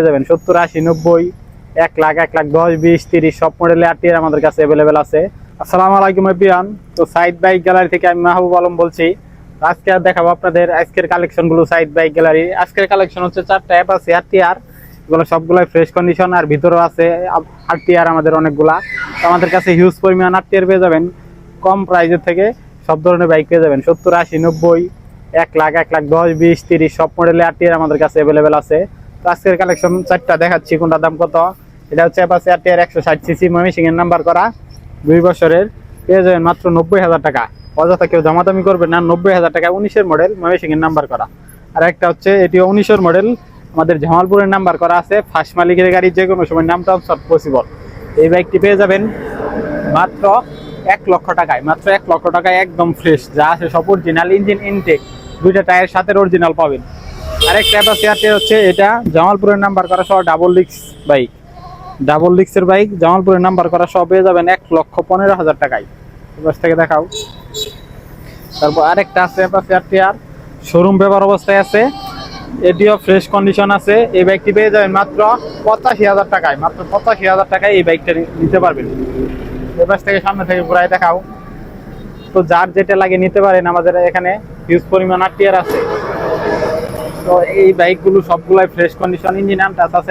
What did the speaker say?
যাবেন 70, 80, 90, 1 লাখ, 1 লাখ 10, 20, 30 সব মডেলের আরটিআর আমাদের কাছে অ্যাভেলেবেল আছে। আসসালামু আলাইকুম এভরিওয়ান। তো সাইদ বাইক গ্যালারি থেকে আমি মাহবুব আলম বলছি। আজকে দেখাবো আপনাদের আজকের কালেকশন গুলো। সাইদ বাইক গ্যালারি আজকের কালেকশন হচ্ছে 4টা অ্যাপ আছে আরটিআর, এগুলো সবগুলাই ফ্রেশ কন্ডিশন, আর ভিতরেও আছে আরটিআর আমাদের অনেকগুলা। তো আমাদের কাছে হিউজ পরিমাণ আরটিআর পেয়ে যাবেন, কম প্রাইসের থেকে সব ধরনের বাইক পেয়ে যাবেন। 70, 80, 90, 1 লাখ, 1 লাখ 10, 20, 30 সব মডেলের আরটিআর আমাদের কাছে অ্যাভেলেবেল আছে। তো আজকের কালেকশন 4টা দেখাচ্ছি, কোনটার দাম কত। এটা হচ্ছে অ্যাপাচি আরটিআর 160 সিসি ময়মনসিংহ এর নাম্বার করা, 2 বছরের, পেয়ে যাবেন মাত্র 90,000 টাকা। অযথা কেউ দামাদামি করবেন না, 90,000 টাকা। 19-এর মডেল, ময়মনসিংহ এর নাম্বার করা। আর একটা হচ্ছে এটিও 19-এর মডেল, আমাদের জামালপুরের নাম্বার করা আছে। ফার্স্ট মালিকের গাড়ি, যে কোনো সময় নাম ট্রান্সফার পসিবল। এই বাইকটি পেয়ে যাবেন মাত্র 1 লক্ষ টাকায়, মাত্র 1 লক্ষ টাকায়, একদম ফ্রেশ, যা আছে সব অরিজিনাল। ইঞ্জিন ইনটেক, 2টা টায়ার সাথে অরিজিনাল পাবেন। আরেকটা অ্যাপাচি আরটিআর হচ্ছে এটা জামালপুরের নাম্বার করা সহ ডাবল ডিস্ক বাইক, ডাবল ডিস্কের বাইক, জামালপুরের নাম্বার করা সহ পেয়ে যাবেন 1,15,000 টাকায়। এবার থেকে দেখাও। তারপর আরেকটা আছে অ্যাপাচি আরটিআর, শোরুম পেপার অবস্থায় আছে, এটিও ফ্রেশ কন্ডিশন আছে। এই বাইকটি পেয়ে যাবেন মাত্র 85,000 টাকায়, মাত্র 85,000 টাকায় এই বাইকটা নিতে পারবেন। এবার থেকে সামনে থেকে ঘুরাই দেখাও। তো যার যেটা লাগে নিতে পারেন, আমাদের এখানে হিউজ পরিমাণ আরটিআর আছে। তো এই বাইকগুলো সবগুলাই ফ্রেশ কন্ডিশন, ইঞ্জিন আনটাচ আছে।